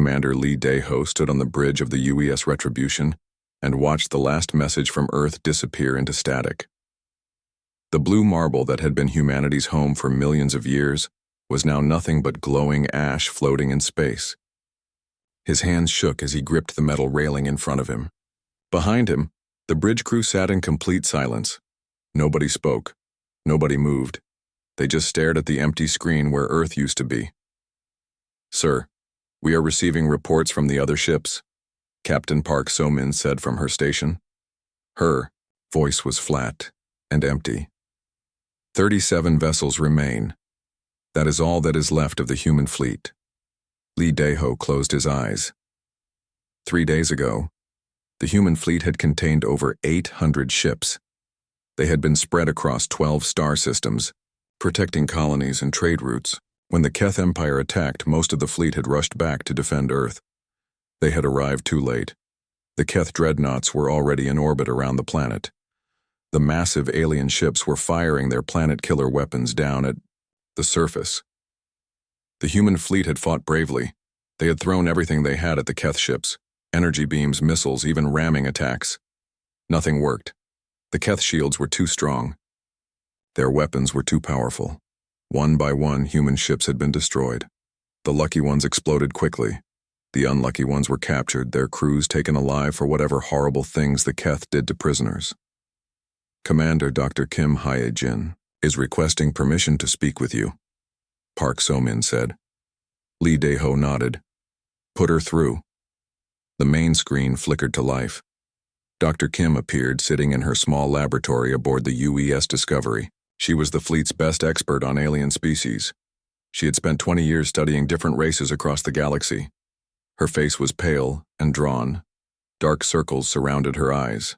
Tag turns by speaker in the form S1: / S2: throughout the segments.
S1: Commander Lee Dae-ho stood on the bridge of the UES Retribution and watched the last message from Earth disappear into static. The blue marble that had been humanity's home for millions of years was now nothing but glowing ash floating in space. His hands shook as he gripped the metal railing in front of him. Behind him, the bridge crew sat in complete silence. Nobody spoke. Nobody moved. They just stared at the empty screen where Earth used to be. "Sir, we are receiving reports from the other ships," Captain Park So-min said from her station. Her voice was flat and empty. 37 vessels remain. That is all that is left of the human fleet. Lee Dae-ho closed his eyes. 3 days ago, the human fleet had contained over 800 ships. They had been spread across 12 star systems, protecting colonies and trade routes. When the Keth Empire attacked, most of the fleet had rushed back to defend Earth. They had arrived too late. The Keth dreadnoughts were already in orbit around the planet. The massive alien ships were firing their planet-killer weapons down at the surface. The human fleet had fought bravely. They had thrown everything they had at the Keth ships: energy beams, missiles, even ramming attacks. Nothing worked. The Keth shields were too strong. Their weapons were too powerful. One by one, human ships had been destroyed. The lucky ones exploded quickly. The unlucky ones were captured, their crews taken alive for whatever horrible things the Keth did to prisoners. "Commander Dr. Kim Hye-jin is requesting permission to speak with you," Park So-min said. Lee Dae-ho nodded. "Put her through." The main screen flickered to life. Dr. Kim appeared sitting in her small laboratory aboard the UES Discovery. She was the fleet's best expert on alien species. She had spent 20 years studying different races across the galaxy. Her face was pale and drawn. Dark circles surrounded her eyes.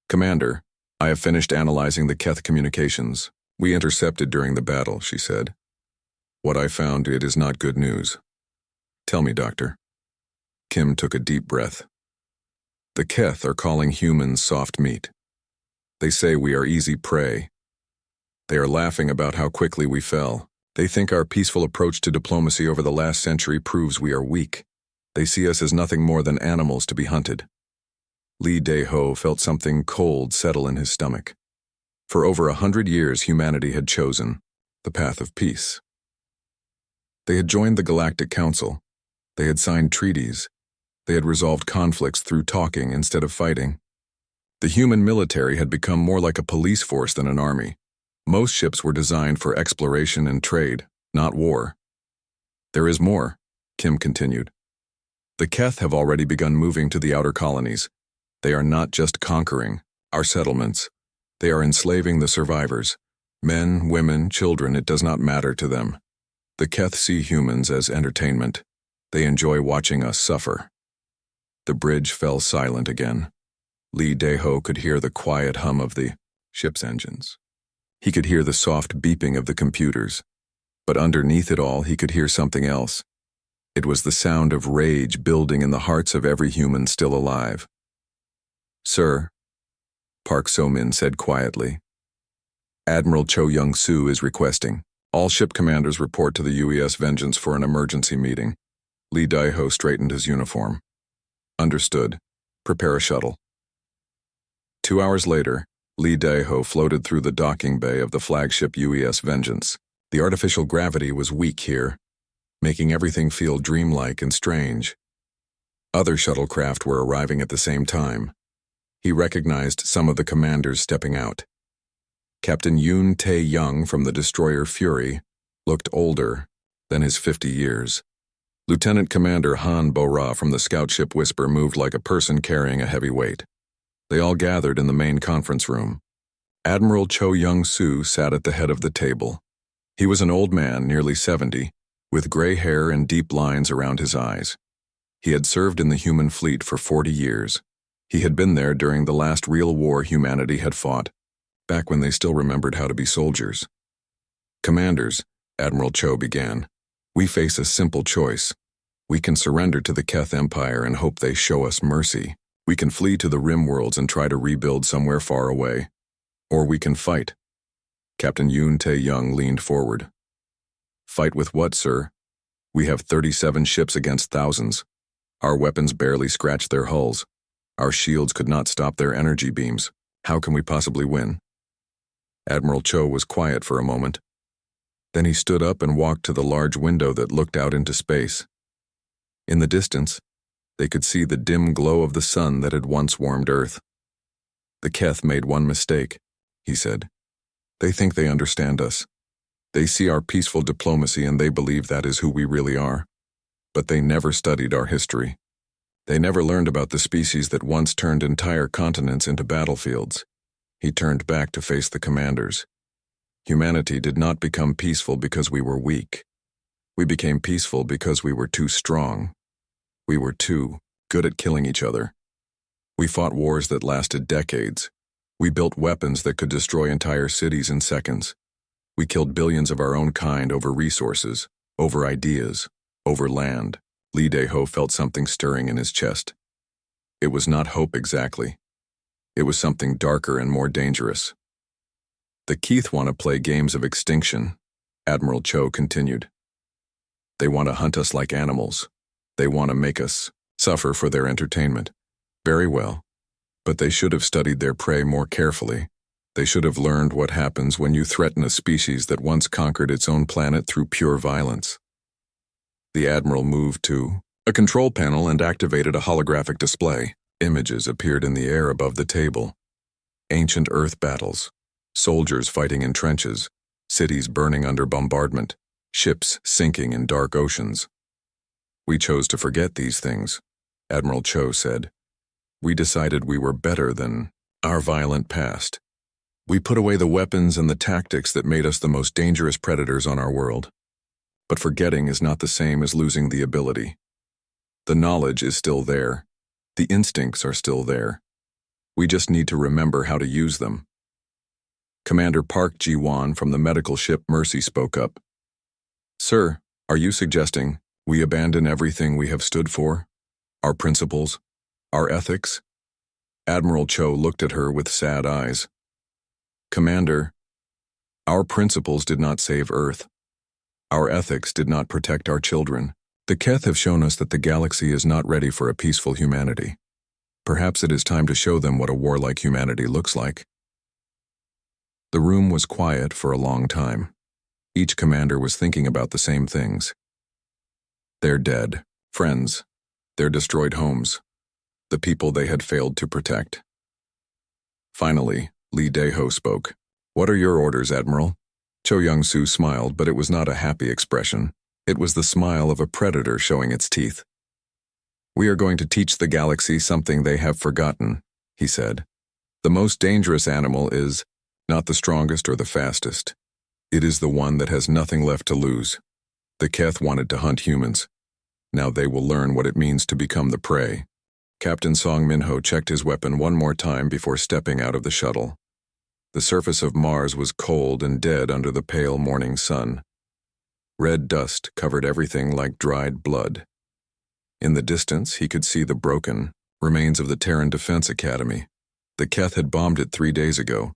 S1: "Commander, I have finished analyzing the Keth communications. We intercepted during the battle," she said. "What I found, it is not good news." "Tell me, Doctor." Kim took a deep breath. "The Keth are calling humans soft meat. They say we are easy prey. They are laughing about how quickly we fell. They think our peaceful approach to diplomacy over the last century proves we are weak. They see us as nothing more than animals to be hunted." Lee Dae-ho felt something cold settle in his stomach. For over 100 years, humanity had chosen the path of peace. They had joined the Galactic Council. They had signed treaties. They had resolved conflicts through talking instead of fighting. The human military had become more like a police force than an army. Most ships were designed for exploration and trade, not war. "There is more," Kim continued. "The Keth have already begun moving to the outer colonies. They are not just conquering our settlements. They are enslaving the survivors. Men, women, children, it does not matter to them. The Keth see humans as entertainment. They enjoy watching us suffer." The bridge fell silent again. Lee Dae-ho could hear the quiet hum of the ship's engines. He could hear the soft beeping of the computers. But underneath it all, he could hear something else. It was the sound of rage building in the hearts of every human still alive. "Sir," Park So-min said quietly, "Admiral Cho Young-soo is requesting all ship commanders report to the UES Vengeance for an emergency meeting." Lee Dae-ho straightened his uniform. "Understood. Prepare a shuttle." 2 hours later, Lee Dae-ho floated through the docking bay of the flagship UES Vengeance. The artificial gravity was weak here, making everything feel dreamlike and strange. Other shuttlecraft were arriving at the same time. He recognized some of the commanders stepping out. Captain Yoon Tae-young from the destroyer Fury looked older than his 50 years. Lieutenant Commander Han Bo-ra from the scout ship Whisper moved like a person carrying a heavy weight. They all gathered in the main conference room. Admiral Cho Young-soo sat at the head of the table. He was an old man, nearly 70, with gray hair and deep lines around his eyes. He had served in the human fleet for 40 years. He had been there during the last real war humanity had fought, back when they still remembered how to be soldiers. "Commanders," Admiral Cho began, "we face a simple choice. We can surrender to the Keth Empire and hope they show us mercy. We can flee to the rim worlds and try to rebuild somewhere far away. Or we can fight." Captain Yoon Tae-young leaned forward. "Fight with what, sir?" We have 37 ships against thousands. Our weapons barely scratched their hulls. Our shields could not stop their energy beams. How can we possibly win?" Admiral Cho was quiet for a moment. Then he stood up and walked to the large window that looked out into space. In the distance, they could see the dim glow of the sun that had once warmed Earth. "The Keth made one mistake," he said. "They think they understand us. They see our peaceful diplomacy and they believe that is who we really are. But they never studied our history. They never learned about the species that once turned entire continents into battlefields." He turned back to face the commanders. "Humanity did not become peaceful because we were weak. We became peaceful because we were too strong. We were too good at killing each other. We fought wars that lasted decades. We built weapons that could destroy entire cities in seconds. We killed billions of our own kind over resources, over ideas, over land." Lee Dae-ho felt something stirring in his chest. It was not hope exactly. It was something darker and more dangerous. "The Keith want to play games of extinction," Admiral Cho continued. "They want to hunt us like animals. They want to make us suffer for their entertainment. Very well. But they should have studied their prey more carefully. They should have learned what happens when you threaten a species that once conquered its own planet through pure violence." The Admiral moved to a control panel and activated a holographic display. Images appeared in the air above the table. Ancient Earth battles, soldiers fighting in trenches, cities burning under bombardment, ships sinking in dark oceans. "We chose to forget these things," Admiral Cho said. "We decided we were better than our violent past. We put away the weapons and the tactics that made us the most dangerous predators on our world. But forgetting is not the same as losing the ability. The knowledge is still there. The instincts are still there. We just need to remember how to use them." Commander Park Ji-won from the medical ship Mercy spoke up. "Sir, are you suggesting we abandon everything we have stood for? Our principles? Our ethics?" Admiral Cho looked at her with sad eyes. "Commander, our principles did not save Earth. Our ethics did not protect our children. The Keth have shown us that the galaxy is not ready for a peaceful humanity. Perhaps it is time to show them what a warlike humanity looks like." The room was quiet for a long time. Each commander was thinking about the same things. Their dead friends, their destroyed homes, the people they had failed to protect. Finally, Lee Dae-ho spoke. "What are your orders, Admiral?" Cho Young-soo smiled, but it was not a happy expression. It was the smile of a predator showing its teeth. "We are going to teach the galaxy something they have forgotten," he said. "The most dangerous animal is not the strongest or the fastest. It is the one that has nothing left to lose. The Keth wanted to hunt humans. Now they will learn what it means to become the prey." Captain Song Min-ho checked his weapon one more time before stepping out of the shuttle. The surface of Mars was cold and dead under the pale morning sun. Red dust covered everything like dried blood. In the distance, he could see the broken remains of the Terran Defense Academy. The Keth had bombed it 3 days ago,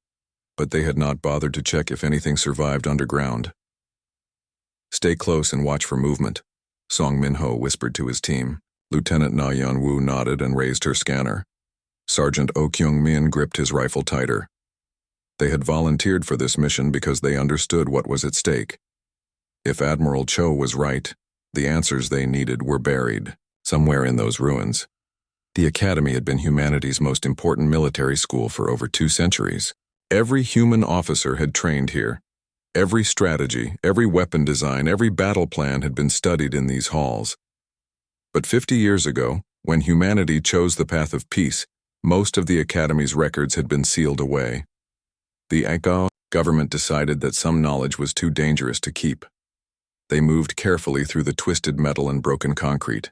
S1: but they had not bothered to check if anything survived underground. "Stay close and watch for movement," Song Min-ho whispered to his team. Lieutenant Na Yeon-woo nodded and raised her scanner. Sergeant Oh Kyung-min gripped his rifle tighter. They had volunteered for this mission because they understood what was at stake. If Admiral Cho was right, the answers they needed were buried, somewhere in those ruins. The Academy had been humanity's most important military school for over 2 centuries. Every human officer had trained here. Every strategy, every weapon design, every battle plan had been studied in these halls. But 50 years ago, when humanity chose the path of peace, most of the Academy's records had been sealed away. The Angkor government decided that some knowledge was too dangerous to keep. They moved carefully through the twisted metal and broken concrete.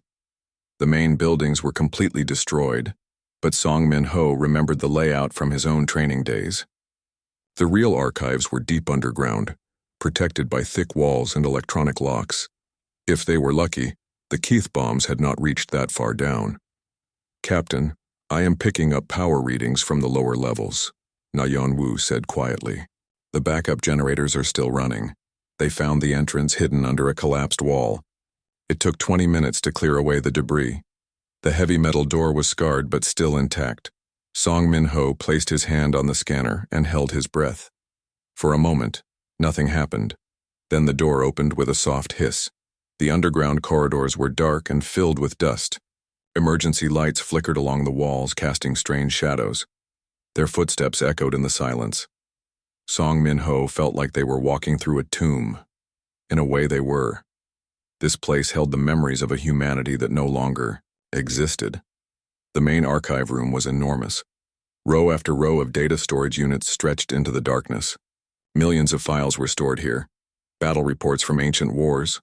S1: The main buildings were completely destroyed, but Song Min-ho remembered the layout from his own training days. The real archives were deep underground, protected by thick walls and electronic locks. If they were lucky, the Keith bombs had not reached that far down. "Captain, I am picking up power readings from the lower levels," Na Yeon-woo said quietly. "The backup generators are still running. They found the entrance hidden under a collapsed wall. It took 20 minutes to clear away the debris. The heavy metal door was scarred but still intact. Song Min-ho placed his hand on the scanner and held his breath. For a moment, nothing happened. Then the door opened with a soft hiss. The underground corridors were dark and filled with dust. Emergency lights flickered along the walls, casting strange shadows. Their footsteps echoed in the silence. Song Min-ho felt like they were walking through a tomb. In a way, they were. This place held the memories of a humanity that no longer existed. The main archive room was enormous. Row after row of data storage units stretched into the darkness. Millions of files were stored here. Battle reports from ancient wars,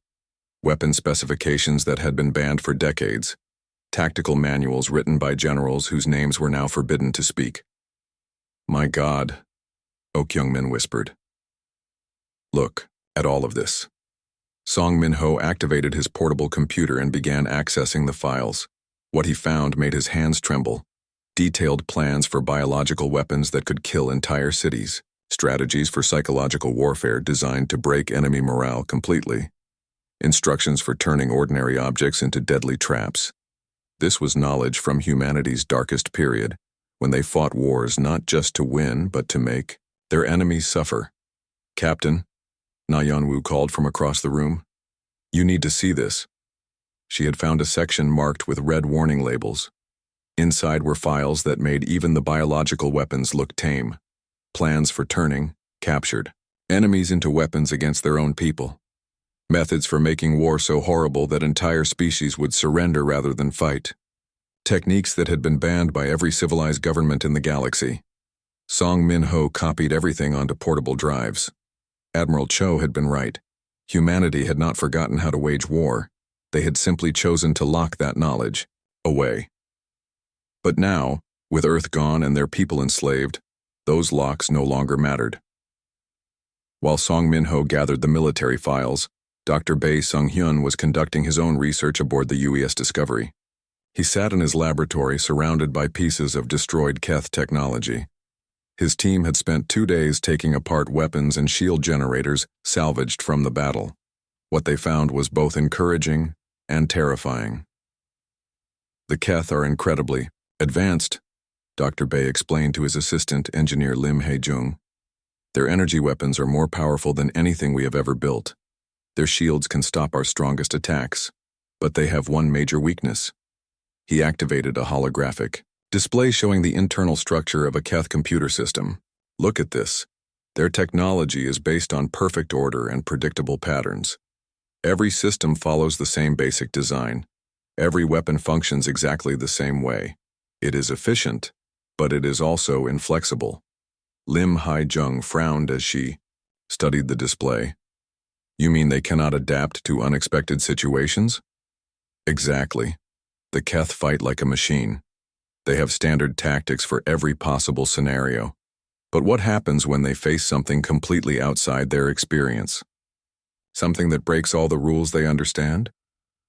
S1: weapon specifications that had been banned for decades, tactical manuals written by generals whose names were now forbidden to speak. "My God," Oh Kyung-min whispered. "Look at all of this." Song Min-ho activated his portable computer and began accessing the files. What he found made his hands tremble. Detailed plans for biological weapons that could kill entire cities, strategies for psychological warfare designed to break enemy morale completely, instructions for turning ordinary objects into deadly traps. This was knowledge from humanity's darkest period, when they fought wars not just to win but to make their enemies suffer. "Captain," Na Yeonwoo called from across the room. "You need to see this." She had found a section marked with red warning labels. Inside were files that made even the biological weapons look tame. Plans for turning, captured, enemies into weapons against their own people. Methods for making war so horrible that entire species would surrender rather than fight. Techniques that had been banned by every civilized government in the galaxy. Song Min-ho copied everything onto portable drives. Admiral Cho had been right. Humanity had not forgotten how to wage war. They had simply chosen to lock that knowledge away. But now, with Earth gone and their people enslaved, those locks no longer mattered. While Song Min-ho gathered the military files, Dr. Bae Sung-hyun was conducting his own research aboard the UES Discovery. He sat in his laboratory surrounded by pieces of destroyed Keth technology. His team had spent 2 days taking apart weapons and shield generators salvaged from the battle. What they found was both encouraging and terrifying. "The Keth are incredibly advanced," Dr. Bae explained to his assistant, engineer Lim Hae-jung. "Their energy weapons are more powerful than anything we have ever built. Their shields can stop our strongest attacks, but they have one major weakness." He activated a holographic display showing the internal structure of a Keth computer system. "Look at this. Their technology is based on perfect order and predictable patterns. Every system follows the same basic design. Every weapon functions exactly the same way. It is efficient, but it is also inflexible." Lim Hae-jung frowned as she studied the display. "You mean they cannot adapt to unexpected situations?" "Exactly. The Keth fight like a machine. They have standard tactics for every possible scenario. But what happens when they face something completely outside their experience? Something that breaks all the rules they understand?"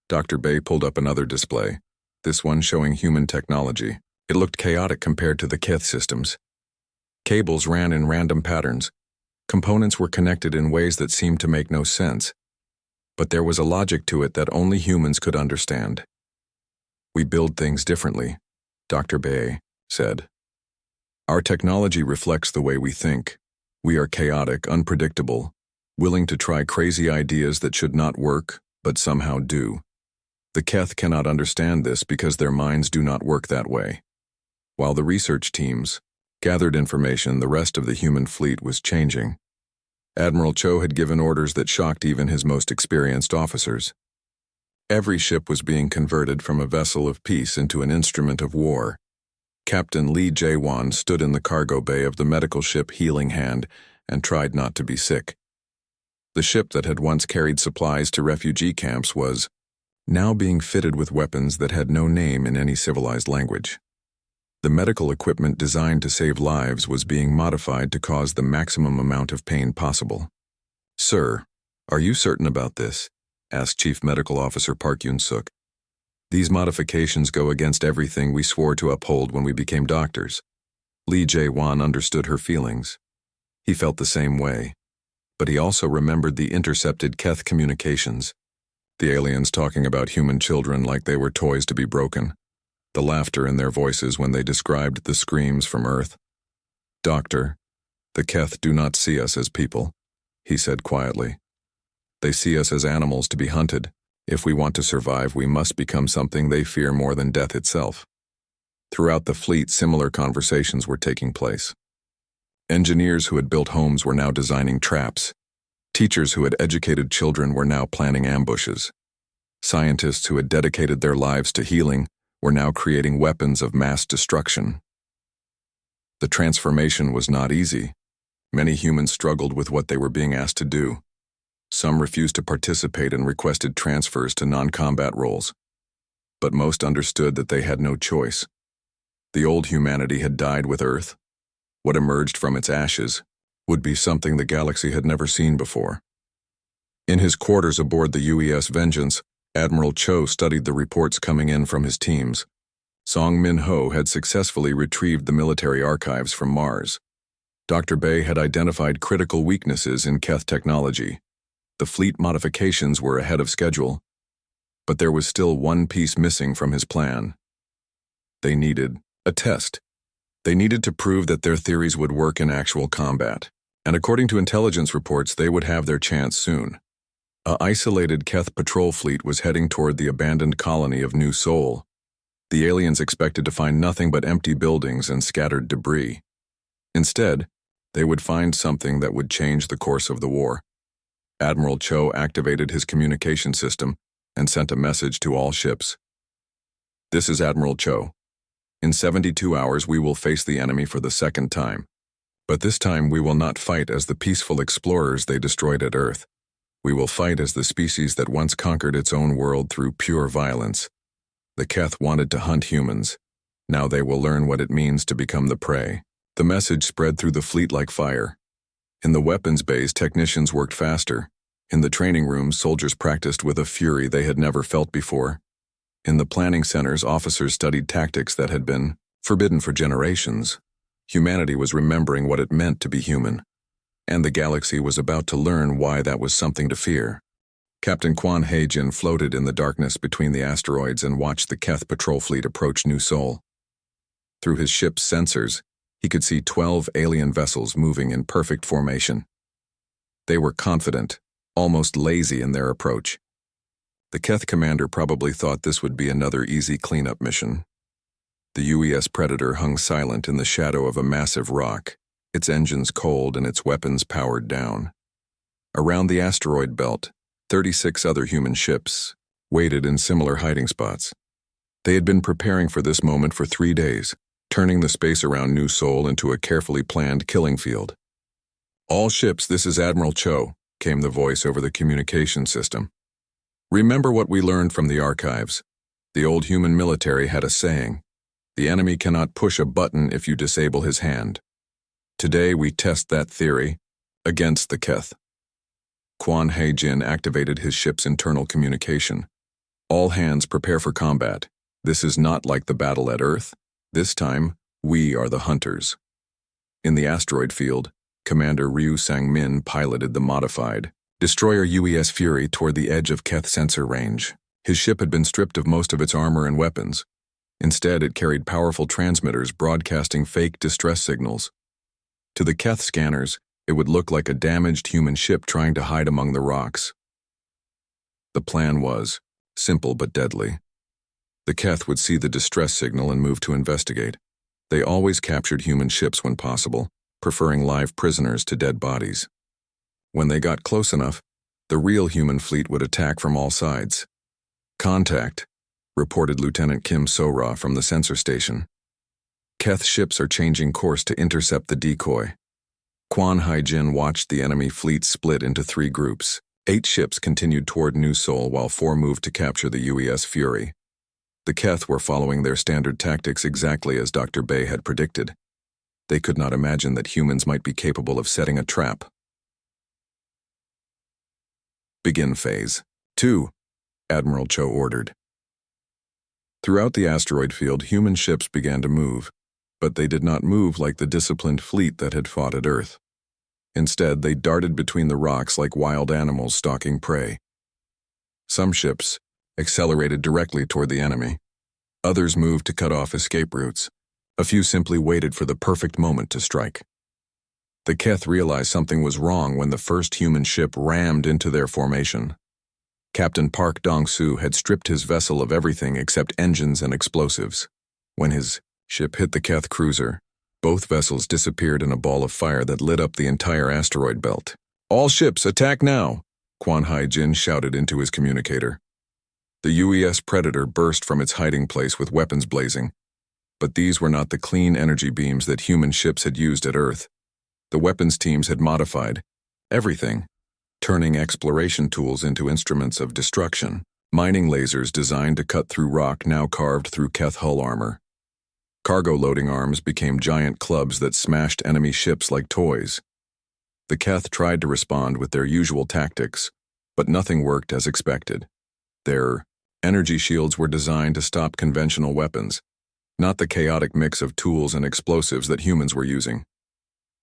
S1: Dr. Bae pulled up another display, this one showing human technology. It looked chaotic compared to the Keth systems. Cables ran in random patterns. Components were connected in ways that seemed to make no sense. But there was a logic to it that only humans could understand. "We build things differently," Dr. Bae said. "Our technology reflects the way we think. We are chaotic, unpredictable, willing to try crazy ideas that should not work, but somehow do. The Keth cannot understand this because their minds do not work that way." While the research teams gathered information, the rest of the human fleet was changing. Admiral Cho had given orders that shocked even his most experienced officers. Every ship was being converted from a vessel of peace into an instrument of war. Captain Lee Jae-won stood in the cargo bay of the medical ship Healing Hand and tried not to be sick. The ship that had once carried supplies to refugee camps was now being fitted with weapons that had no name in any civilized language. The medical equipment designed to save lives was being modified to cause the maximum amount of pain possible. "Sir, are you certain about this?" asked Chief Medical Officer Park Yoon-suk. "These modifications go against everything we swore to uphold when we became doctors." Lee Jae-won understood her feelings. He felt the same way, but he also remembered the intercepted Keth communications. The aliens talking about human children like they were toys to be broken. The laughter in their voices when they described the screams from Earth. "Doctor, the Keth do not see us as people," he said quietly. "They see us as animals to be hunted. If we want to survive, we must become something they fear more than death itself." Throughout the fleet, similar conversations were taking place. Engineers who had built homes were now designing traps. Teachers who had educated children were now planning ambushes. Scientists who had dedicated their lives to healing were now creating weapons of mass destruction. The transformation was not easy. Many humans struggled with what they were being asked to do. Some refused to participate and requested transfers to non-combat roles. But most understood that they had no choice. The old humanity had died with Earth. What emerged from its ashes would be something the galaxy had never seen before. In his quarters aboard the UES Vengeance, Admiral Cho studied the reports coming in from his teams. Song Min-ho had successfully retrieved the military archives from Mars. Dr. Bay had identified critical weaknesses in Keth technology. The fleet modifications were ahead of schedule, but there was still one piece missing from his plan. They needed a test. They needed to prove that their theories would work in actual combat, and according to intelligence reports, they would have their chance soon. A isolated Keth patrol fleet was heading toward the abandoned colony of New Sol. The aliens expected to find nothing but empty buildings and scattered debris. Instead, they would find something that would change the course of the war. Admiral Cho activated his communication system and sent a message to all ships. "This is Admiral Cho. In 72 hours we will face the enemy for the second time. But this time we will not fight as the peaceful explorers they destroyed at Earth. We will fight as the species that once conquered its own world through pure violence. The Keth wanted to hunt humans. Now they will learn what it means to become the prey." The message spread through the fleet like fire. In the weapons bays, technicians worked faster. In the training rooms, soldiers practiced with a fury they had never felt before. In the planning centers, officers studied tactics that had been forbidden for generations. Humanity was remembering what it meant to be human, and the galaxy was about to learn why that was something to fear. Captain Quan Hae-jin floated in the darkness between the asteroids and watched the Keth patrol fleet approach New Sol. Through his ship's sensors, he could see 12 alien vessels moving in perfect formation. They were confident, almost lazy in their approach. The Keth commander probably thought this would be another easy cleanup mission. The UES Predator hung silent in the shadow of a massive rock, its engines cold and its weapons powered down. Around the asteroid belt, 36 other human ships waited in similar hiding spots. They had been preparing for this moment for 3 days, turning the space around New Sol into a carefully planned killing field. "All ships, this is Admiral Cho," came the voice over the communication system. "Remember what we learned from the archives. The old human military had a saying, 'The enemy cannot push a button if you disable his hand.' Today we test that theory against the Keth." Quan Hae-jin activated his ship's internal communication. "All hands prepare for combat. This is not like the battle at Earth. This time, we are the hunters." In the asteroid field, Commander Ryu Sang-min piloted the modified destroyer UES Fury toward the edge of Keth sensor range. His ship had been stripped of most of its armor and weapons. Instead, it carried powerful transmitters broadcasting fake distress signals. To the Keth scanners, it would look like a damaged human ship trying to hide among the rocks. The plan was simple but deadly. The Keth would see the distress signal and move to investigate. They always captured human ships when possible, preferring live prisoners to dead bodies. When they got close enough, the real human fleet would attack from all sides. "Contact," reported Lieutenant Kim So-ra from the sensor station. "Keth ships are changing course to intercept the decoy." Quan Hae-jin watched the enemy fleet split into 3 groups. 8 ships continued toward New Sol while 4 moved to capture the UES Fury. The Keth were following their standard tactics exactly as Dr. Bay had predicted. They could not imagine that humans might be capable of setting a trap. "Begin phase 2, Admiral Cho ordered. Throughout the asteroid field, human ships began to move, but they did not move like the disciplined fleet that had fought at Earth. Instead, they darted between the rocks like wild animals stalking prey. Some ships accelerated directly toward the enemy. Others moved to cut off escape routes. A few simply waited for the perfect moment to strike. The Keth realized something was wrong when the first human ship rammed into their formation. Captain Park Dong-soo had stripped his vessel of everything except engines and explosives. When his ship hit the Keth cruiser, both vessels disappeared in a ball of fire that lit up the entire asteroid belt. "All ships, attack now!" Kwon Hai-jin shouted into his communicator. The UES Predator burst from its hiding place with weapons blazing. But these were not the clean energy beams that human ships had used at Earth. The weapons teams had modified everything, turning exploration tools into instruments of destruction. Mining lasers designed to cut through rock now carved through Keth hull armor. Cargo loading arms became giant clubs that smashed enemy ships like toys. The Keth tried to respond with their usual tactics, but nothing worked as expected. Their energy shields were designed to stop conventional weapons, not the chaotic mix of tools and explosives that humans were using.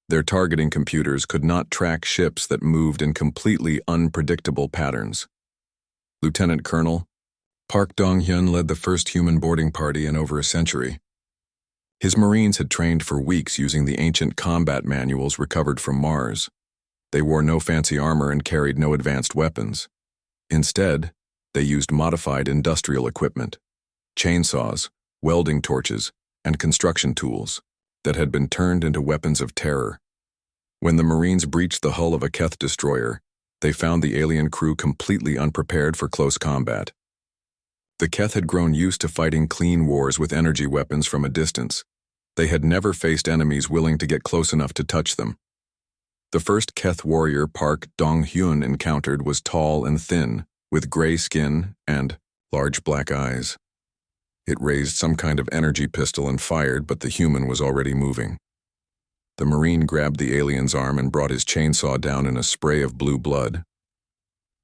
S1: Their targeting computers could not track ships that moved in completely unpredictable patterns. Lieutenant Colonel Park Dong-hyun led the first human boarding party in over a century. His Marines had trained for weeks using the ancient combat manuals recovered from Mars. They wore no fancy armor and carried no advanced weapons. Instead, they used modified industrial equipment, chainsaws, welding torches, and construction tools that had been turned into weapons of terror. When the Marines breached the hull of a Keth destroyer, they found the alien crew completely unprepared for close combat. The Keth had grown used to fighting clean wars with energy weapons from a distance. They had never faced enemies willing to get close enough to touch them. The first Keth warrior Park Dong-hyun encountered was tall and thin, with gray skin and large black eyes. It raised some kind of energy pistol and fired, but the human was already moving. The Marine grabbed the alien's arm and brought his chainsaw down in a spray of blue blood.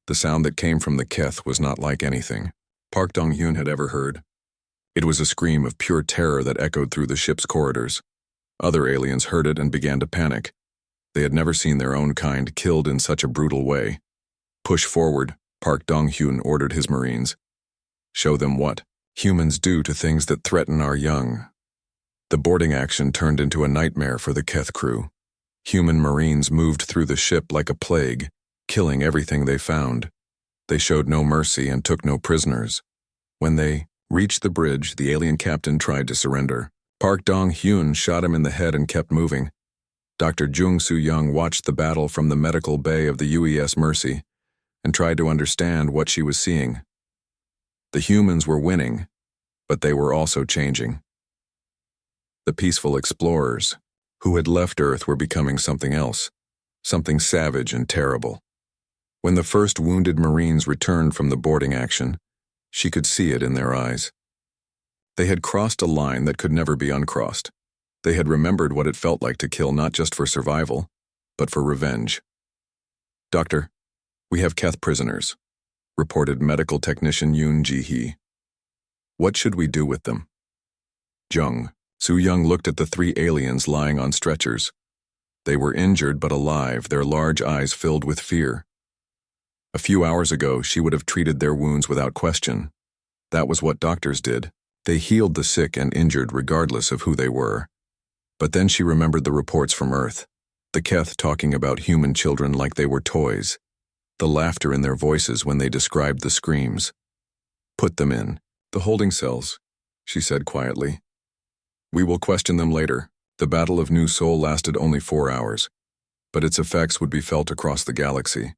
S1: The sound that came from the Keth was not like anything Park Dong-hyun had ever heard. It was a scream of pure terror that echoed through the ship's corridors. Other aliens heard it and began to panic. They had never seen their own kind killed in such a brutal way. "Push forward," Park Dong-hyun ordered his Marines. "Show them what humans do to things that threaten our young." The boarding action turned into a nightmare for the Keth crew. Human Marines moved through the ship like a plague, killing everything they found. They showed no mercy and took no prisoners. When they reached the bridge, the alien captain tried to surrender. Park Dong-hyun shot him in the head and kept moving. Dr. Jung Soo-young watched the battle from the medical bay of the UES Mercy and tried to understand what she was seeing. The humans were winning, but they were also changing. The peaceful explorers who had left Earth were becoming something else, something savage and terrible. When the first wounded Marines returned from the boarding action, she could see it in their eyes. They had crossed a line that could never be uncrossed. They had remembered what it felt like to kill not just for survival, but for revenge. "Doctor, we have Keth prisoners," reported medical technician Yoon Ji-hee. "What should we do with them?" Jung Soo-young looked at the three aliens lying on stretchers. They were injured but alive, their large eyes filled with fear. A few hours ago, she would have treated their wounds without question. That was what doctors did. They healed the sick and injured regardless of who they were. But then she remembered the reports from Earth, the Keth talking about human children like they were toys, the laughter in their voices when they described the screams. "Put them in the holding cells," she said quietly. "We will question them later." The Battle of New Seoul lasted only 4 hours, but its effects would be felt across the galaxy.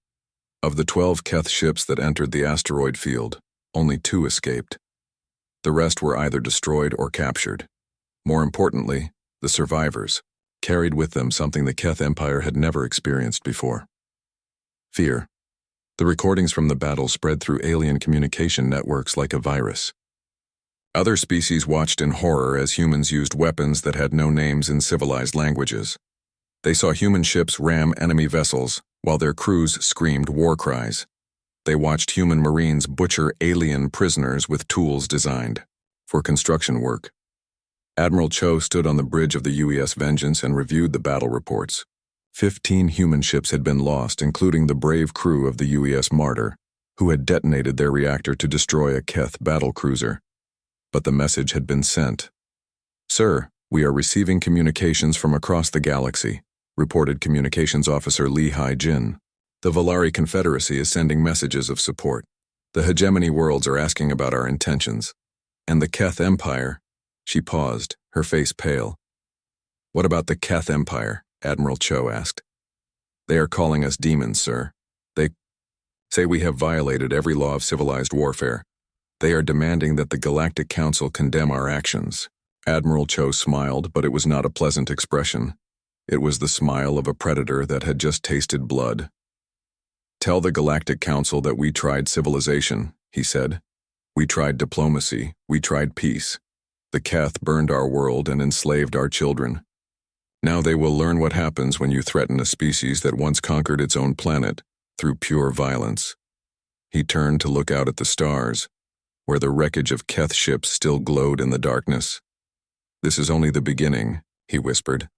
S1: Of the 12 Keth ships that entered the asteroid field, only 2 escaped. The rest were either destroyed or captured. More importantly, the survivors carried with them something the Keth Empire had never experienced before: fear. The recordings from the battle spread through alien communication networks like a virus. Other species watched in horror as humans used weapons that had no names in civilized languages. They saw human ships ram enemy vessels, while their crews screamed war cries. They watched human Marines butcher alien prisoners with tools designed for construction work. Admiral Cho stood on the bridge of the UES Vengeance and reviewed the battle reports. 15 human ships had been lost, including the brave crew of the UES Martyr. who had detonated their reactor to destroy a Keth battlecruiser. But the message had been sent. "Sir, we are receiving communications from across the galaxy," reported Communications Officer Lee Hai-jin. "The Valari Confederacy is sending messages of support. The hegemony worlds are asking about our intentions. And the Keth Empire—" She paused, her face pale. "What about the Keth Empire?" Admiral Cho asked. "They are calling us demons, sir. They say we have violated every law of civilized warfare. They are demanding that the Galactic Council condemn our actions." Admiral Cho smiled, but it was not a pleasant expression. It was the smile of a predator that had just tasted blood. "Tell the Galactic Council that we tried civilization," he said. "We tried diplomacy, we tried peace. The Keth burned our world and enslaved our children. Now they will learn what happens when you threaten a species that once conquered its own planet through pure violence." He turned to look out at the stars, where the wreckage of Keth ships still glowed in the darkness. "This is only the beginning," he whispered.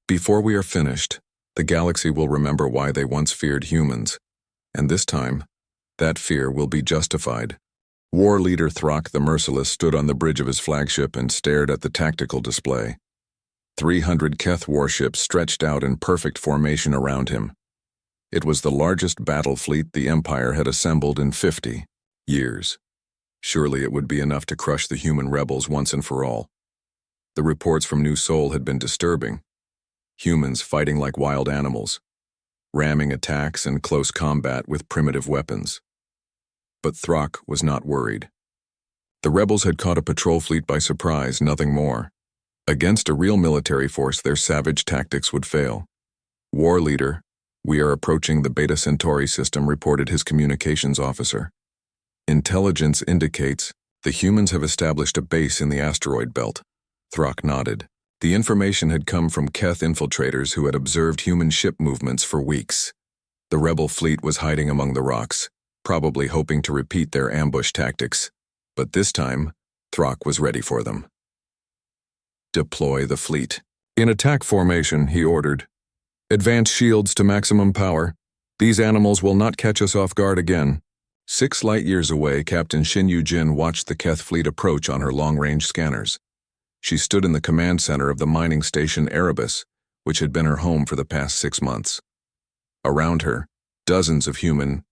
S1: "Before we are finished, the galaxy will remember why they once feared humans, and this time, that fear will be justified." War Leader Throck the Merciless stood on the bridge of his flagship and stared at the tactical display. 300 Keth warships stretched out in perfect formation around him. It was the largest battle fleet the Empire had assembled in 50 years. Surely it would be enough to crush the human rebels once and for all. The reports from New Sol had been disturbing. Humans fighting like wild animals, ramming attacks and close combat with primitive weapons. But Throck was not worried. The rebels had caught a patrol fleet by surprise, nothing more. Against a real military force, their savage tactics would fail. "War Leader, we are approaching the Beta Centauri system," reported his communications officer. "Intelligence indicates the humans have established a base in the asteroid belt." Throck nodded. The information had come from Keth infiltrators who had observed human ship movements for weeks. The rebel fleet was hiding among the rocks, probably hoping to repeat their ambush tactics. But this time, Throck was ready for them. "Deploy the fleet." "In attack formation," he ordered. "Advance shields to maximum power. These animals will not catch us off guard again." 6 light-years away, Captain Shin Yu-jin watched the Keth fleet approach on her long-range scanners. She stood in the command center of the mining station Erebus, which had been her home for the past 6 months. Around her, dozens of human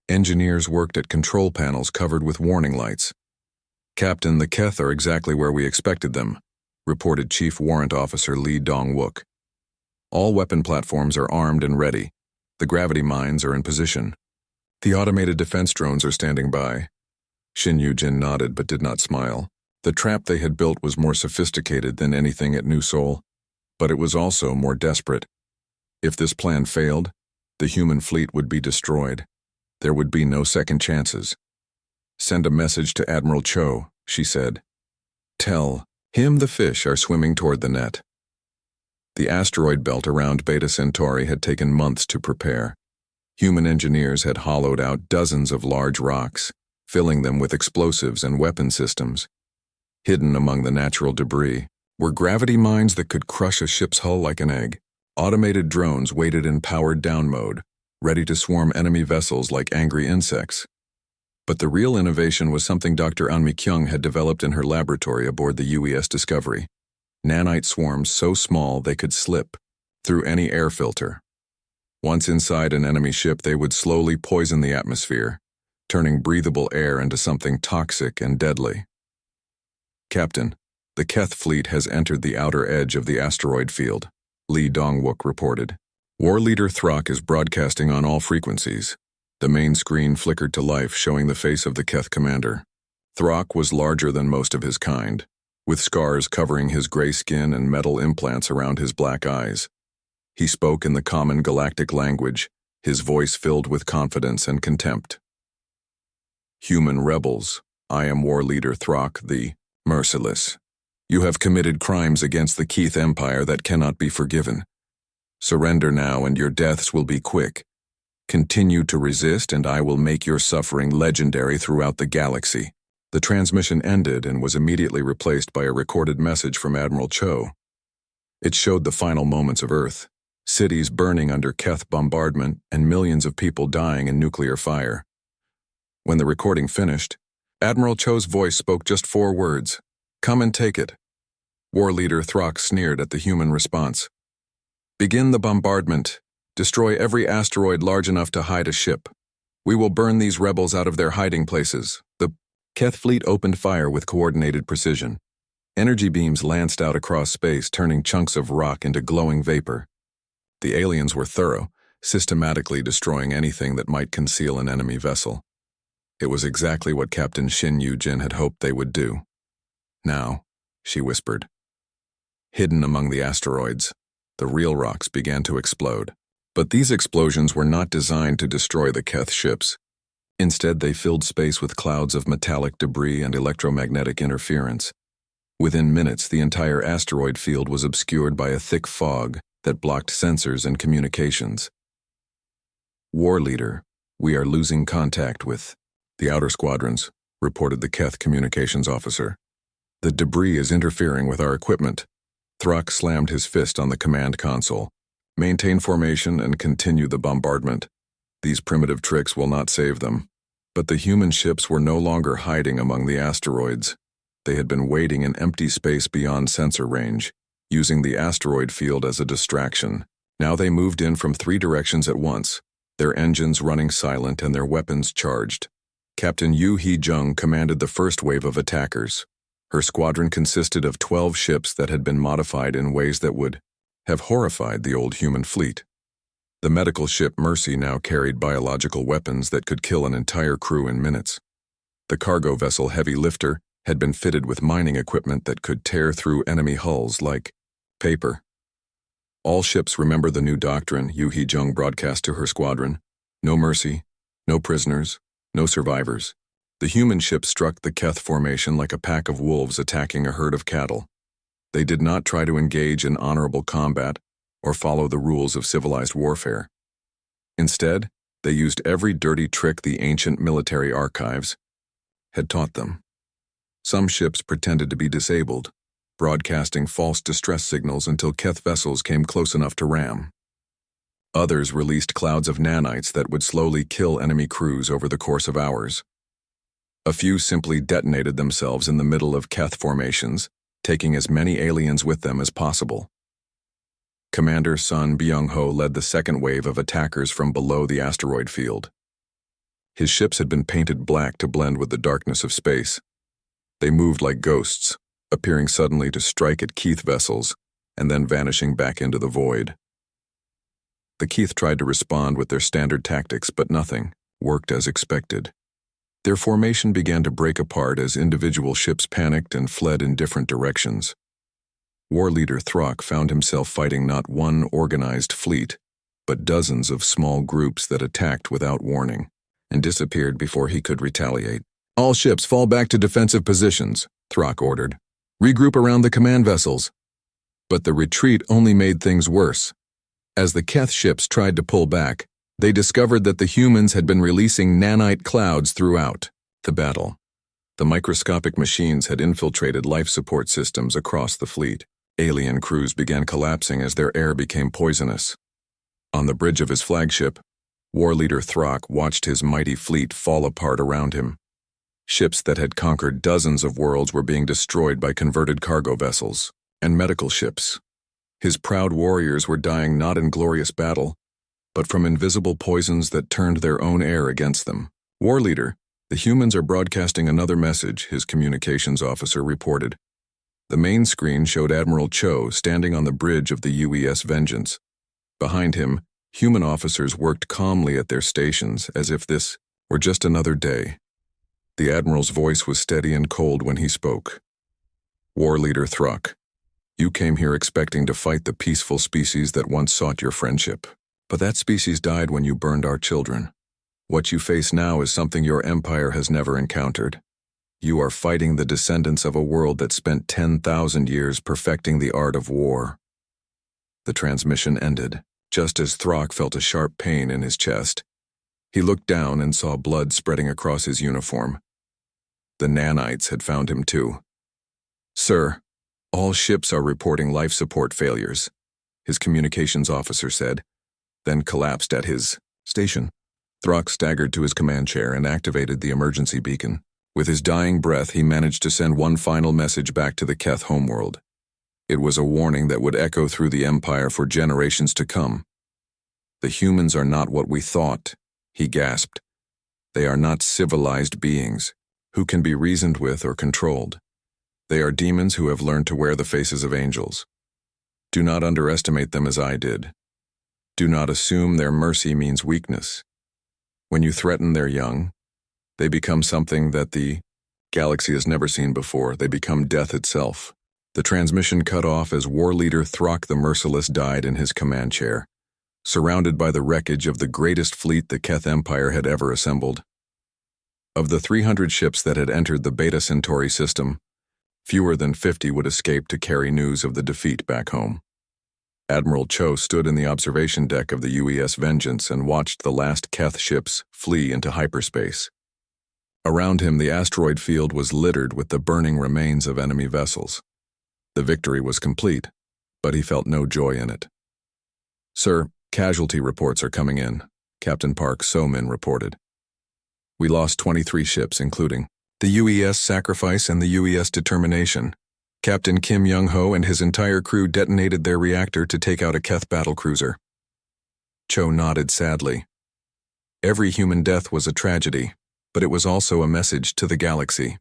S1: engineers worked at control panels covered with warning lights. "Captain, the Keth are exactly where we expected them," reported Chief Warrant Officer Lee Dong-wook. "All weapon platforms are armed and ready. The gravity mines are in position. The automated defense drones are standing by." Shin Yu-jin nodded but did not smile. The trap they had built was more sophisticated than anything at New Sol, but it was also more desperate. If this plan failed, the human fleet would be destroyed. There would be no second chances. "Send a message to Admiral Cho," she said. "Tell him the fish are swimming toward the net." The asteroid belt around Beta Centauri had taken months to prepare. Human engineers had hollowed out dozens of large rocks, filling them with explosives and weapon systems. Hidden among the natural debris were gravity mines that could crush a ship's hull like an egg. Automated drones waited in powered-down mode, ready to swarm enemy vessels like angry insects. But the real innovation was something Dr. An Mi-kyung had developed in her laboratory aboard the UES Discovery. Nanite swarms so small they could slip through any air filter. Once inside an enemy ship, they would slowly poison the atmosphere, turning breathable air into something toxic and deadly. "Captain, the Keth fleet has entered the outer edge of the asteroid field," Lee Dong-wook reported. "War Leader Throck is broadcasting on all frequencies." The main screen flickered to life, showing the face of the Keth commander. Throck was larger than most of his kind, with scars covering his gray skin and metal implants around his black eyes. He spoke in the common galactic language, his voice filled with confidence and contempt. "Human rebels, I am War Leader Throck the Merciless. You have committed crimes against the Keth Empire that cannot be forgiven. Surrender now and your deaths will be quick. Continue to resist and I will make your suffering legendary throughout the galaxy." The transmission ended and was immediately replaced by a recorded message from Admiral Cho. It showed the final moments of Earth, cities burning under Keth bombardment and millions of people dying in nuclear fire. When the recording finished, Admiral Cho's voice spoke just 4 words. "Come and take it." War leader Throck sneered at the human response. "Begin the bombardment. Destroy every asteroid large enough to hide a ship. We will burn these rebels out of their hiding places." The Keth fleet opened fire with coordinated precision. Energy beams lanced out across space, turning chunks of rock into glowing vapor. The aliens were thorough, systematically destroying anything that might conceal an enemy vessel. It was exactly what Captain Shin Yu-jin had hoped they would do. "Now," she whispered. Hidden among the asteroids, the real rocks began to explode. But these explosions were not designed to destroy the Keth ships. Instead, they filled space with clouds of metallic debris and electromagnetic interference. Within minutes, the entire asteroid field was obscured by a thick fog that blocked sensors and communications. "War leader, we are losing contact with the outer squadrons," reported the Keth communications officer. "The debris is interfering with our equipment." Throck slammed his fist on the command console. "Maintain formation and continue the bombardment. These primitive tricks will not save them." But the human ships were no longer hiding among the asteroids. They had been waiting in empty space beyond sensor range, using the asteroid field as a distraction. Now they moved in from 3 directions at once, their engines running silent and their weapons charged. Captain Yu Hee-jung commanded the first wave of attackers. Her squadron consisted of 12 ships that had been modified in ways that would have horrified the old human fleet. The medical ship Mercy now carried biological weapons that could kill an entire crew in minutes. The cargo vessel Heavy Lifter had been fitted with mining equipment that could tear through enemy hulls like paper. "All ships remember the new doctrine," Yu Hee-jung broadcast to her squadron. "No mercy, no prisoners, no survivors." The human ships struck the Keth formation like a pack of wolves attacking a herd of cattle. They did not try to engage in honorable combat or follow the rules of civilized warfare. Instead, they used every dirty trick the ancient military archives had taught them. Some ships pretended to be disabled, broadcasting false distress signals until Keth vessels came close enough to ram. Others released clouds of nanites that would slowly kill enemy crews over the course of hours. A few simply detonated themselves in the middle of Keth formations, taking as many aliens with them as possible. Commander Sun Byung-ho led the second wave of attackers from below the asteroid field. His ships had been painted black to blend with the darkness of space. They moved like ghosts, appearing suddenly to strike at Keith vessels and then vanishing back into the void. The Keith tried to respond with their standard tactics, but nothing worked as expected. Their formation began to break apart as individual ships panicked and fled in different directions. War leader Throck found himself fighting not one organized fleet, but dozens of small groups that attacked without warning and disappeared before he could retaliate. "All ships fall back to defensive positions," Throck ordered. "Regroup around the command vessels." But the retreat only made things worse. As the Keth ships tried to pull back, they discovered that the humans had been releasing nanite clouds throughout the battle. The microscopic machines had infiltrated life support systems across the fleet. Alien crews began collapsing as their air became poisonous. On the bridge of his flagship, war leader Throck watched his mighty fleet fall apart around him. Ships that had conquered dozens of worlds were being destroyed by converted cargo vessels and medical ships. His proud warriors were dying not in glorious battle, but from invisible poisons that turned their own air against them. "War leader, the humans are broadcasting another message," his communications officer reported. The main screen showed Admiral Cho standing on the bridge of the UES Vengeance. Behind him, human officers worked calmly at their stations as if this were just another day. The Admiral's voice was steady and cold when he spoke. "War leader Throck, you came here expecting to fight the peaceful species that once sought your friendship. But that species died when you burned our children. What you face now is something your empire has never encountered. You are fighting the descendants of a world that spent 10,000 years perfecting the art of war." The transmission ended, just as Throck felt a sharp pain in his chest. He looked down and saw blood spreading across his uniform. The nanites had found him too. "Sir, all ships are reporting life support failures," his communications officer said, then collapsed at his station. Throck staggered to his command chair and activated the emergency beacon. With his dying breath, he managed to send one final message back to the Keth homeworld. It was a warning that would echo through the Empire for generations to come. "The humans are not what we thought," he gasped. "They are not civilized beings who can be reasoned with or controlled. They are demons who have learned to wear the faces of angels. Do not underestimate them as I did. Do not assume their mercy means weakness. When you threaten their young, they become something that the galaxy has never seen before. They become death itself." The transmission cut off as war leader Throck the Merciless died in his command chair, surrounded by the wreckage of the greatest fleet the Keth Empire had ever assembled. Of the 300 ships that had entered the Beta Centauri system, fewer than 50 would escape to carry news of the defeat back home. Admiral Cho stood in the observation deck of the UES Vengeance and watched the last Keth ships flee into hyperspace. Around him, the asteroid field was littered with the burning remains of enemy vessels. The victory was complete, but he felt no joy in it. "Sir, casualty reports are coming in," Captain Park So-min reported. "We lost 23 ships, including the UES Sacrifice and the UES Determination. Captain Kim Young-ho and his entire crew detonated their reactor to take out a Keth battlecruiser." Cho nodded sadly. Every human death was a tragedy, but it was also a message to the galaxy.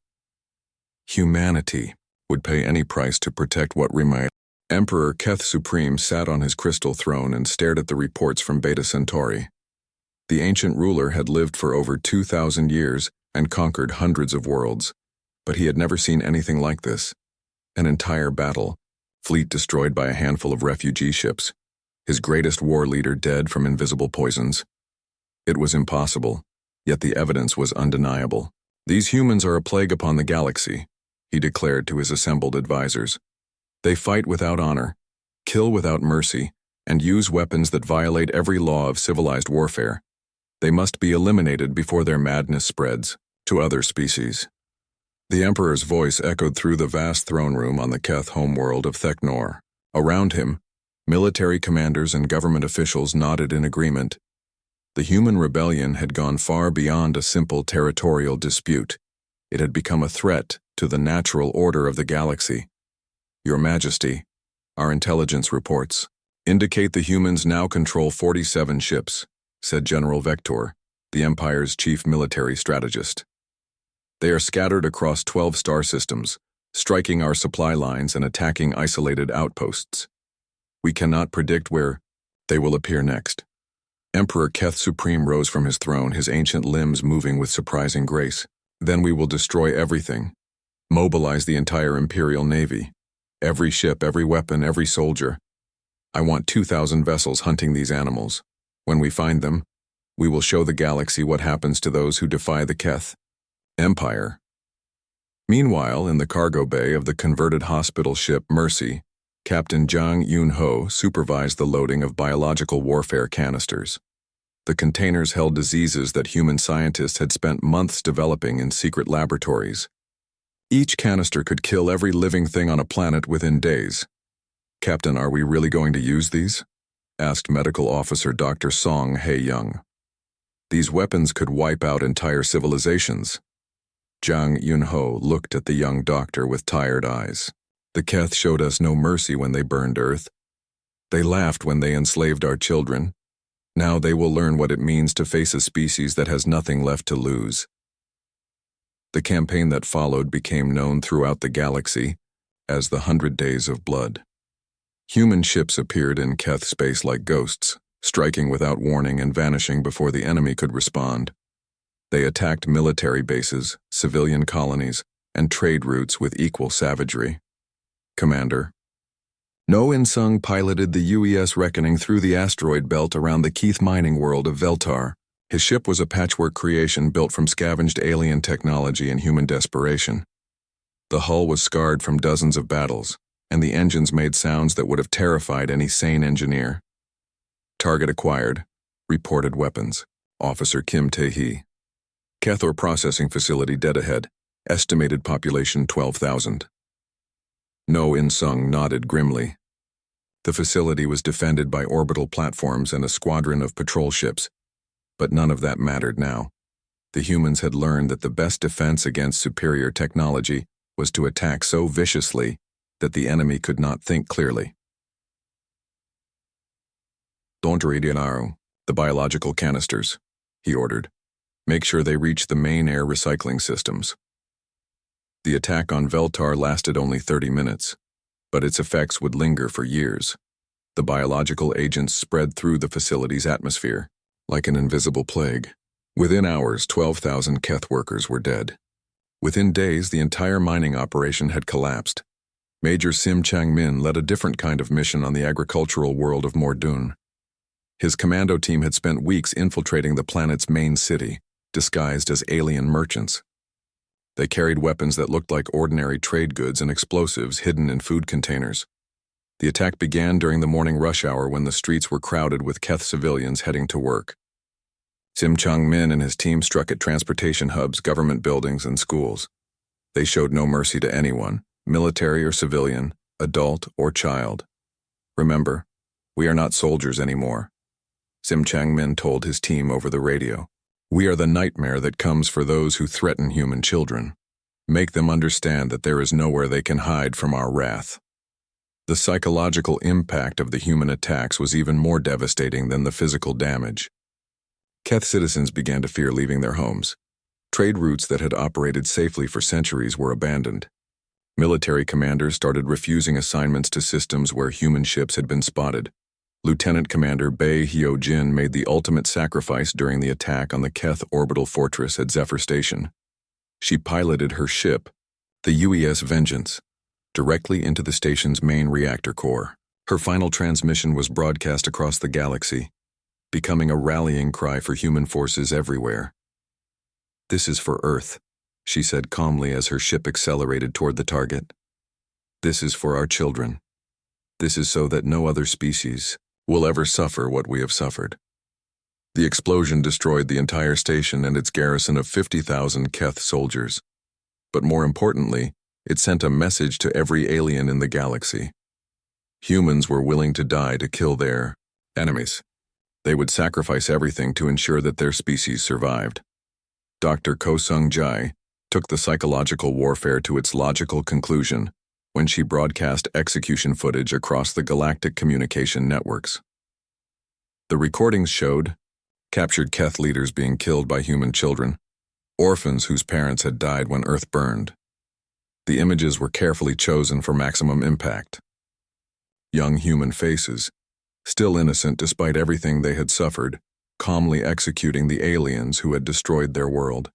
S1: Humanity would pay any price to protect what remained. Emperor Keth Supreme sat on his crystal throne and stared at the reports from Beta Centauri. The ancient ruler had lived for over 2,000 years and conquered hundreds of worlds, but he had never seen anything like this. An entire battle, fleet destroyed by a handful of refugee ships, his greatest war leader dead from invisible poisons. It was impossible, yet the evidence was undeniable. "These humans are a plague upon the galaxy," he declared to his assembled advisors. "They fight without honor, kill without mercy, and use weapons that violate every law of civilized warfare. They must be eliminated before their madness spreads to other species." The Emperor's voice echoed through the vast throne room on the Keth homeworld of Theknor. Around him, military commanders and government officials nodded in agreement. The human rebellion had gone far beyond a simple territorial dispute. It had become a threat to the natural order of the galaxy. "Your Majesty, our intelligence reports indicate the humans now control 47 ships," said General Vector, the Empire's chief military strategist. "They are scattered across 12 star systems, striking our supply lines and attacking isolated outposts. We cannot predict where they will appear next." Emperor Keth Supreme rose from his throne, his ancient limbs moving with surprising grace. "Then we will destroy everything. Mobilize the entire Imperial Navy. Every ship, every weapon, every soldier. I want 2,000 vessels hunting these animals. When we find them, we will show the galaxy what happens to those who defy the Keth Empire." Meanwhile, in the cargo bay of the converted hospital ship Mercy, Captain Jang Yoon-ho supervised the loading of biological warfare canisters. The containers held diseases that human scientists had spent months developing in secret laboratories. Each canister could kill every living thing on a planet within days. "Captain, are we really going to use these?" asked Medical Officer Dr. Song Hae-young. "These weapons could wipe out entire civilizations." Jang Yoon-ho looked at the young doctor with tired eyes. "The Keth showed us no mercy when they burned Earth. They laughed when they enslaved our children. Now they will learn what it means to face a species that has nothing left to lose." The campaign that followed became known throughout the galaxy as the 100 Days of Blood. Human ships appeared in Keth space like ghosts, striking without warning and vanishing before the enemy could respond. They attacked military bases, civilian colonies, and trade routes with equal savagery. Commander No In-sung piloted the UES Reckoning through the asteroid belt around the Keith mining world of Veltar. His ship was a patchwork creation built from scavenged alien technology and human desperation. The hull was scarred from dozens of battles, and the engines made sounds that would have terrified any sane engineer. Target acquired. Reported weapons. Officer Kim Tae-hee. Kethor Processing Facility dead ahead. Estimated population 12,000. No In-sung nodded grimly. The facility was defended by orbital platforms and a squadron of patrol ships. But none of that mattered now. The humans had learned that the best defense against superior technology was to attack so viciously that the enemy could not think clearly. Don't rediraro the biological canisters, he ordered. Make sure they reach the main air recycling systems. The attack on Veltar lasted only 30 minutes, but its effects would linger for years. The biological agents spread through the facility's atmosphere, like an invisible plague. Within hours, 12,000 Keth workers were dead. Within days, the entire mining operation had collapsed. Major Sim Chang-min led a different kind of mission on the agricultural world of Mordun. His commando team had spent weeks infiltrating the planet's main city, disguised as alien merchants. They carried weapons that looked like ordinary trade goods and explosives hidden in food containers. The attack began during the morning rush hour when the streets were crowded with Keth civilians heading to work. Sim Chang-min and his team struck at transportation hubs, government buildings, and schools. They showed no mercy to anyone, military or civilian, adult or child. Remember, we are not soldiers anymore, Sim Chang-min told his team over the radio. We are the nightmare that comes for those who threaten human children. Make them understand that there is nowhere they can hide from our wrath. The psychological impact of the human attacks was even more devastating than the physical damage. Keth citizens began to fear leaving their homes. Trade routes that had operated safely for centuries were abandoned. Military commanders started refusing assignments to systems where human ships had been spotted. Lieutenant Commander Bae Hyo-jin made the ultimate sacrifice during the attack on the Keth orbital fortress at Zephyr Station. She piloted her ship, the UES Vengeance, directly into the station's main reactor core. Her final transmission was broadcast across the galaxy, becoming a rallying cry for human forces everywhere. This is for Earth, she said calmly as her ship accelerated toward the target. This is for our children. This is so that no other species will ever suffer what we have suffered. The explosion destroyed the entire station and its garrison of 50,000 Keth soldiers. But more importantly, it sent a message to every alien in the galaxy. Humans were willing to die to kill their enemies. They would sacrifice everything to ensure that their species survived. Dr. Ko Sung-jae took the psychological warfare to its logical conclusion when she broadcast execution footage across the galactic communication networks. The recordings showed captured Keth leaders being killed by human children, orphans whose parents had died when Earth burned. The images were carefully chosen for maximum impact. Young human faces, still innocent despite everything they had suffered, calmly executing the aliens who had destroyed their world.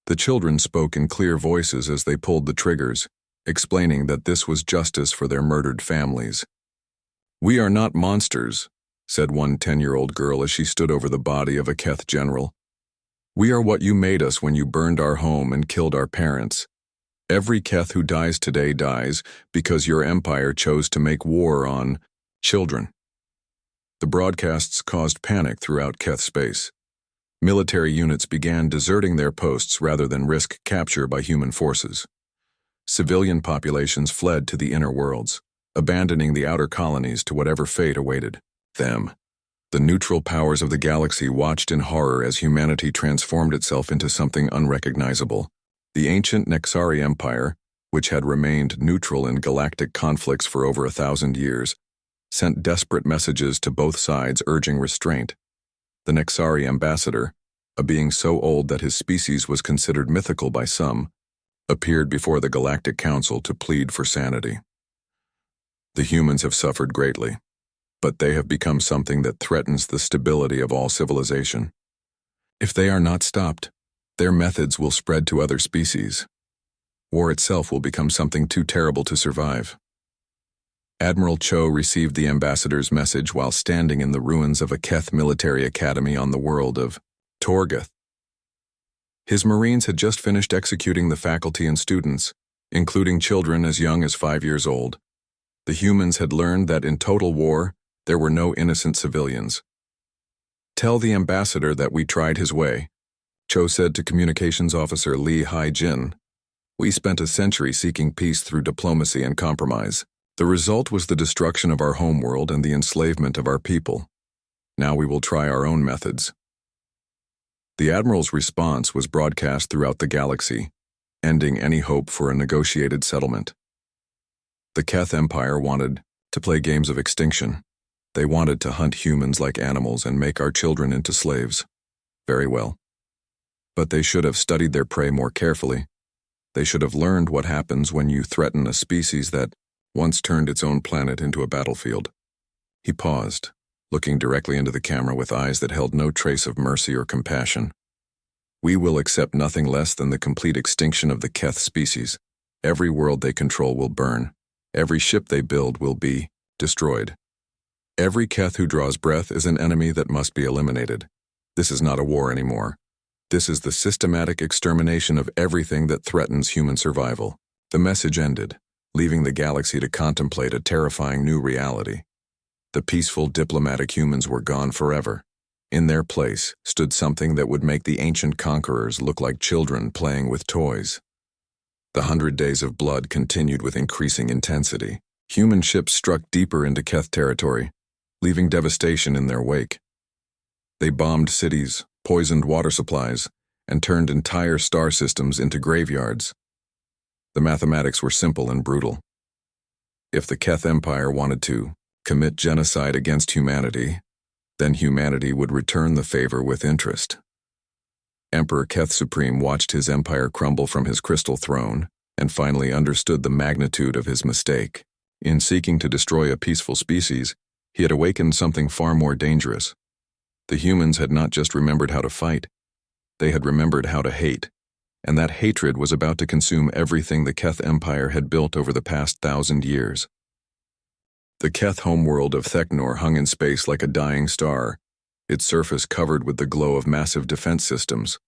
S1: The children spoke in clear voices as they pulled the triggers, explaining that this was justice for their murdered families. "We are not monsters," said one 10-year-old girl as she stood over the body of a Keth general. "We are what you made us when you burned our home and killed our parents. Every Keth who dies today dies because your empire chose to make war on children." The broadcasts caused panic throughout Keth space. Military units began deserting their posts rather than risk capture by human forces. Civilian populations fled to the inner worlds, abandoning the outer colonies to whatever fate awaited them. The neutral powers of the galaxy watched in horror as humanity transformed itself into something unrecognizable. The ancient Nexari Empire, which had remained neutral in galactic conflicts for over 1,000 years, sent desperate messages to both sides urging restraint. The Nexari ambassador, a being so old that his species was considered mythical by some, appeared before the Galactic Council to plead for sanity. The humans have suffered greatly, but they have become something that threatens the stability of all civilization. If they are not stopped, their methods will spread to other species. War itself will become something too terrible to survive. Admiral Cho received the ambassador's message while standing in the ruins of a Keth military academy on the world of Torgath. His Marines had just finished executing the faculty and students, including children as young as 5 years old. The humans had learned that in total war, there were no innocent civilians. "Tell the ambassador that we tried his way," Cho said to Communications Officer Lee Hai-jin. "We spent a century seeking peace through diplomacy and compromise. The result was the destruction of our homeworld and the enslavement of our people. Now we will try our own methods. The Admiral's response was broadcast throughout the galaxy, ending any hope for a negotiated settlement. The Keth Empire wanted to play games of extinction. They wanted to hunt humans like animals and make our children into slaves. Very well. But they should have studied their prey more carefully. They should have learned what happens when you threaten a species that once turned its own planet into a battlefield. He paused, looking directly into the camera with eyes that held no trace of mercy or compassion. We will accept nothing less than the complete extinction of the Keth species. Every world they control will burn. Every ship they build will be destroyed. Every Keth who draws breath is an enemy that must be eliminated. This is not a war anymore. This is the systematic extermination of everything that threatens human survival. The message ended, leaving the galaxy to contemplate a terrifying new reality. The peaceful, diplomatic humans were gone forever. In their place stood something that would make the ancient conquerors look like children playing with toys. The 100 days of blood continued with increasing intensity. Human ships struck deeper into Keth territory, leaving devastation in their wake. They bombed cities, poisoned water supplies, and turned entire star systems into graveyards. The mathematics were simple and brutal. If the Keth Empire wanted to commit genocide against humanity, then humanity would return the favor with interest. Emperor Keth Supreme watched his empire crumble from his crystal throne and finally understood the magnitude of his mistake. In seeking to destroy a peaceful species, he had awakened something far more dangerous. The humans had not just remembered how to fight, they had remembered how to hate, and that hatred was about to consume everything the Keth Empire had built over the past 1,000 years. The Keth homeworld of Theknor hung in space like a dying star, its surface covered with the glow of massive defense systems.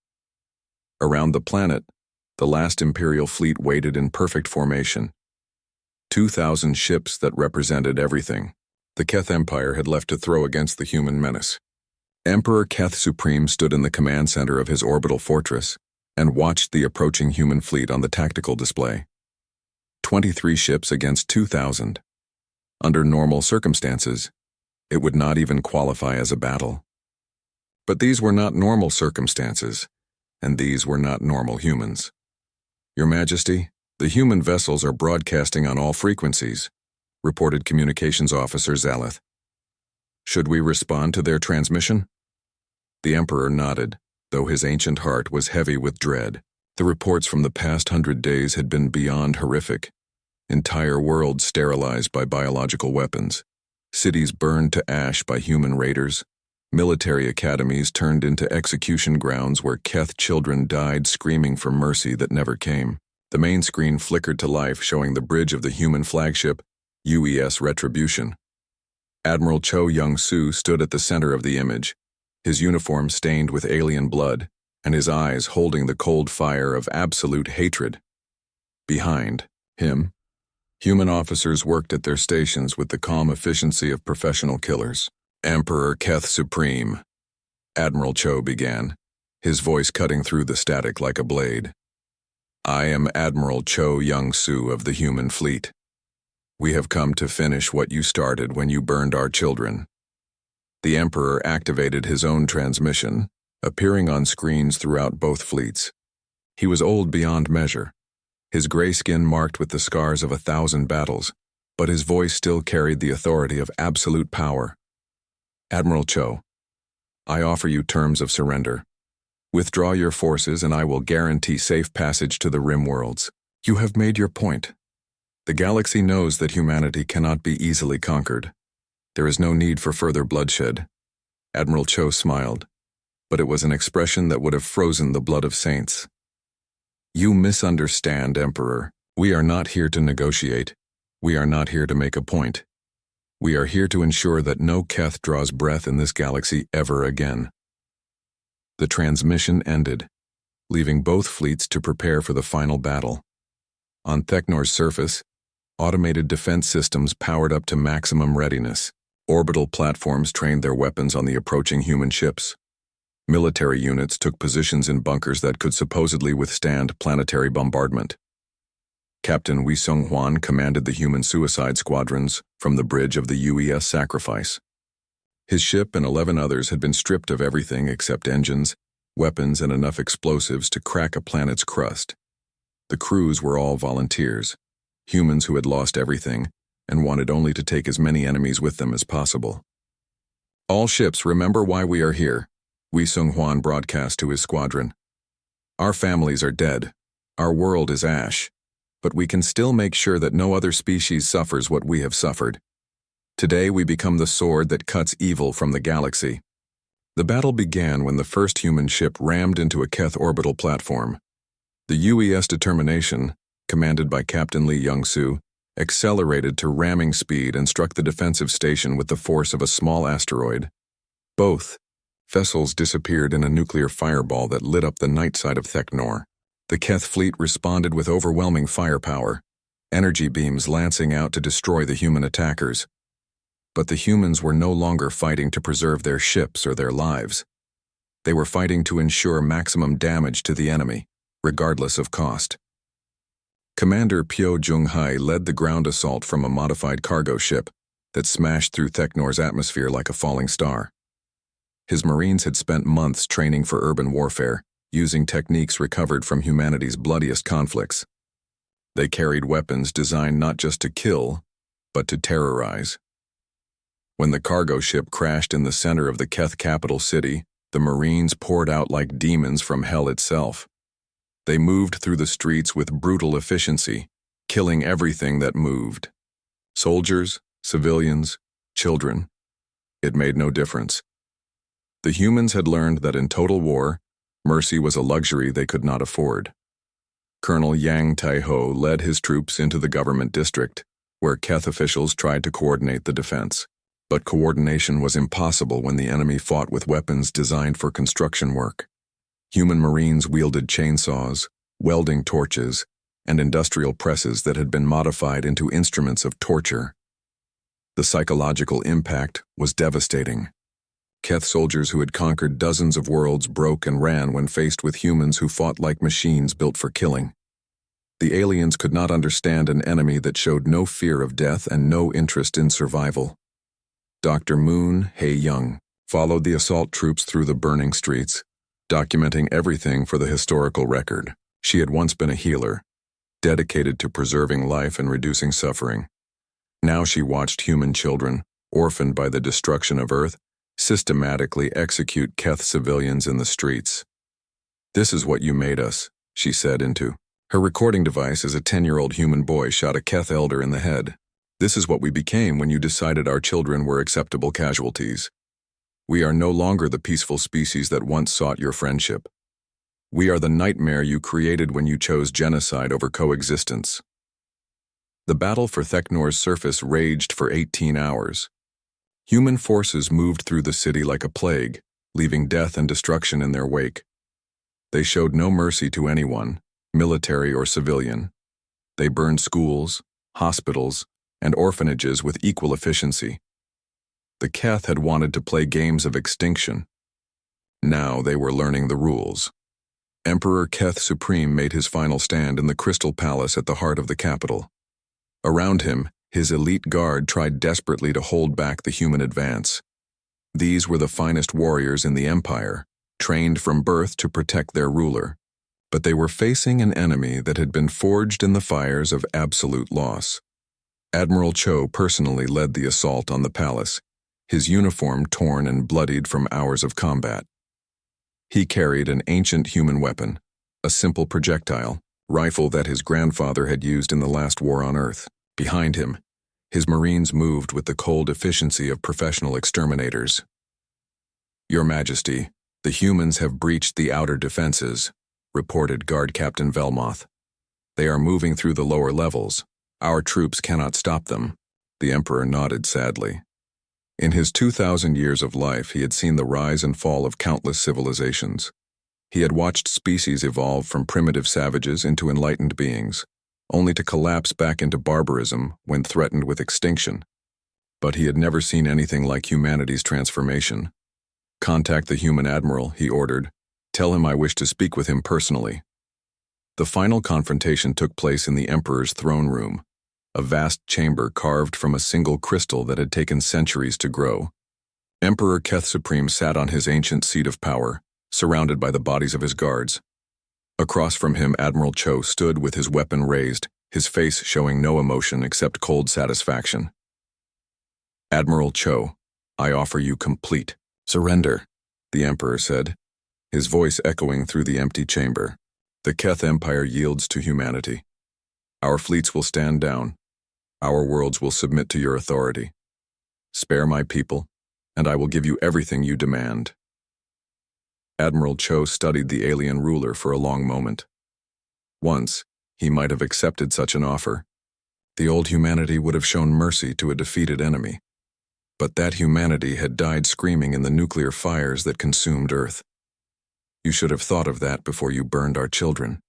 S1: Around the planet, the last Imperial fleet waited in perfect formation. 2,000 ships that represented everything the Keth Empire had left to throw against the human menace. Emperor Keth Supreme stood in the command center of his orbital fortress and watched the approaching human fleet on the tactical display. 23 ships against 2,000. Under normal circumstances, it would not even qualify as a battle. But these were not normal circumstances, and these were not normal humans. Your Majesty, the human vessels are broadcasting on all frequencies, reported Communications Officer Zalith. Should we respond to their transmission? The Emperor nodded, though his ancient heart was heavy with dread. The reports from the past 100 days had been beyond horrific. Entire worlds sterilized by biological weapons, cities burned to ash by human raiders, military academies turned into execution grounds where Keth children died screaming for mercy that never came. The main screen flickered to life, showing the bridge of the human flagship, HFY Retribution. Admiral Cho Young-soo stood at the center of the image, his uniform stained with alien blood, and his eyes holding the cold fire of absolute hatred. Behind him, human officers worked at their stations with the calm efficiency of professional killers. Emperor Keth Supreme, Admiral Cho began, his voice cutting through the static like a blade. I am Admiral Cho Young-soo of the human fleet. We have come to finish what you started when you burned our children. The Emperor activated his own transmission, appearing on screens throughout both fleets. He was old beyond measure, his gray skin marked with the scars of 1,000 battles, but his voice still carried the authority of absolute power. Admiral Cho, I offer you terms of surrender. Withdraw your forces and I will guarantee safe passage to the rim worlds. You have made your point. The galaxy knows that humanity cannot be easily conquered. There is no need for further bloodshed. Admiral Cho smiled, but it was an expression that would have frozen the blood of saints. You misunderstand, Emperor. We are not here to negotiate. We are not here to make a point. We are here to ensure that no Keth draws breath in this galaxy ever again. The transmission ended, leaving both fleets to prepare for the final battle. On Theknor's surface, automated defense systems powered up to maximum readiness. Orbital platforms trained their weapons on the approaching human ships. Military units took positions in bunkers that could supposedly withstand planetary bombardment. Captain Wee Sung-hwan commanded the human suicide squadrons from the bridge of the HFY Sacrifice. His ship and 11 others had been stripped of everything except engines, weapons, and enough explosives to crack a planet's crust. The crews were all volunteers, humans who had lost everything and wanted only to take as many enemies with them as possible. "All ships, remember why we are here," Wei Sung-hwan broadcast to his squadron. "Our families are dead. Our world is ash. But we can still make sure that no other species suffers what we have suffered. Today we become the sword that cuts evil from the galaxy." The battle began when the first human ship rammed into a Keth orbital platform. The UES Determination, commanded by Captain Lee Young-soo, accelerated to ramming speed and struck the defensive station with the force of a small asteroid. Both vessels disappeared in a nuclear fireball that lit up the night side of Theknor. The Keth fleet responded with overwhelming firepower, energy beams lancing out to destroy the human attackers. But the humans were no longer fighting to preserve their ships or their lives. They were fighting to ensure maximum damage to the enemy, regardless of cost. Commander Pyo Jung-hai led the ground assault from a modified cargo ship that smashed through Theknor's atmosphere like a falling star. His Marines had spent months training for urban warfare, using techniques recovered from humanity's bloodiest conflicts. They carried weapons designed not just to kill, but to terrorize. When the cargo ship crashed in the center of the Keth capital city, the Marines poured out like demons from hell itself. They moved through the streets with brutal efficiency, killing everything that moved. Soldiers, civilians, children. It made no difference. The humans had learned that in total war, mercy was a luxury they could not afford. Colonel Yang Tai-ho led his troops into the government district, where Keth officials tried to coordinate the defense. But coordination was impossible when the enemy fought with weapons designed for construction work. Human Marines wielded chainsaws, welding torches, and industrial presses that had been modified into instruments of torture. The psychological impact was devastating. Keth soldiers who had conquered dozens of worlds broke and ran when faced with humans who fought like machines built for killing. The aliens could not understand an enemy that showed no fear of death and no interest in survival. Dr. Moon Hae-young followed the assault troops through the burning streets, documenting everything for the historical record. She had once been a healer, dedicated to preserving life and reducing suffering. Now she watched human children, orphaned by the destruction of Earth, systematically execute Keth civilians in the streets. "This is what you made us," she said into her recording device as a 10-year-old human boy shot a Keth elder in the head. "This is what we became when you decided our children were acceptable casualties. We are no longer the peaceful species that once sought your friendship. We are the nightmare you created when you chose genocide over coexistence." The battle for Theknor's surface raged for 18 hours. Human forces moved through the city like a plague, leaving death and destruction in their wake. They showed no mercy to anyone, military or civilian. They burned schools, hospitals, and orphanages with equal efficiency. The Keth had wanted to play games of extinction. Now they were learning the rules. Emperor Keth Supreme made his final stand in the Crystal Palace at the heart of the capital. Around him, his elite guard tried desperately to hold back the human advance. These were the finest warriors in the empire, trained from birth to protect their ruler. But they were facing an enemy that had been forged in the fires of absolute loss. Admiral Cho personally led the assault on the palace, his uniform torn and bloodied from hours of combat. He carried an ancient human weapon, a simple projectile, rifle that his grandfather had used in the last war on Earth. Behind him, his Marines moved with the cold efficiency of professional exterminators. "Your Majesty, the humans have breached the outer defenses," reported Guard Captain Velmoth. "They are moving through the lower levels. Our troops cannot stop them." The Emperor nodded sadly. In his 2,000 years of life, he had seen the rise and fall of countless civilizations. He had watched species evolve from primitive savages into enlightened beings, only to collapse back into barbarism when threatened with extinction. But he had never seen anything like humanity's transformation. "Contact the human admiral," he ordered. "Tell him I wish to speak with him personally." The final confrontation took place in the Emperor's throne room, a vast chamber carved from a single crystal that had taken centuries to grow. Emperor Keth Supreme sat on his ancient seat of power, surrounded by the bodies of his guards. Across from him, Admiral Cho stood with his weapon raised, his face showing no emotion except cold satisfaction. Admiral Cho, I offer you complete surrender, the Emperor said, his voice echoing through the empty chamber. The Keth Empire yields to humanity. Our fleets will stand down. Our worlds will submit to your authority. Spare my people, and I will give you everything you demand. Admiral Cho studied the alien ruler for a long moment. Once, he might have accepted such an offer. The old humanity would have shown mercy to a defeated enemy. But that humanity had died screaming in the nuclear fires that consumed Earth. You should have thought of that before you burned our children,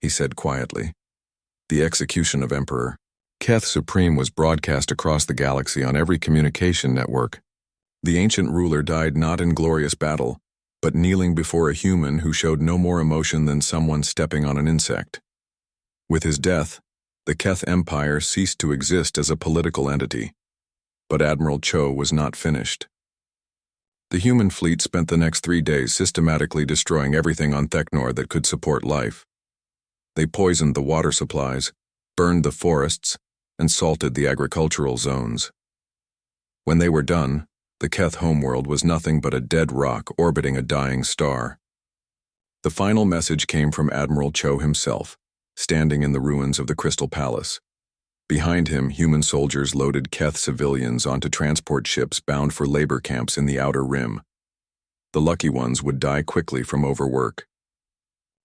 S1: he said quietly. The execution of Emperor Keth Supreme was broadcast across the galaxy on every communication network. The ancient ruler died not in glorious battle, but kneeling before a human who showed no more emotion than someone stepping on an insect. With his death, the Keth Empire ceased to exist as a political entity. But Admiral Cho was not finished. The human fleet spent the next 3 days systematically destroying everything on Theknor that could support life. They poisoned the water supplies, burned the forests, and salted the agricultural zones. When they were done, the Keth homeworld was nothing but a dead rock orbiting a dying star. The final message came from Admiral Cho himself, standing in the ruins of the Crystal Palace. Behind him, human soldiers loaded Keth civilians onto transport ships bound for labor camps in the Outer Rim. The lucky ones would die quickly from overwork.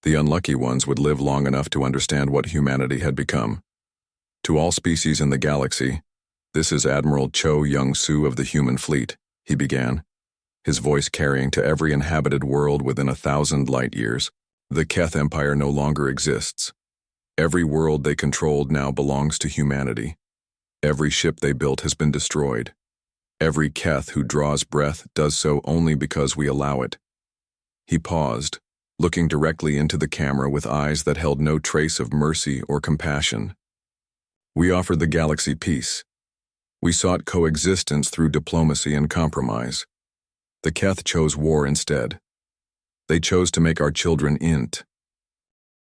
S1: The unlucky ones would live long enough to understand what humanity had become. To all species in the galaxy, this is Admiral Cho Young-Soo of the human fleet, he began, his voice carrying to every inhabited world within 1,000 light years. The Keth Empire no longer exists. Every world they controlled now belongs to humanity. Every ship they built has been destroyed. Every Keth who draws breath does so only because we allow it. He paused, looking directly into the camera with eyes that held no trace of mercy or compassion. We offered the galaxy peace. We sought coexistence through diplomacy and compromise. The Keth chose war instead. They chose to make our children int,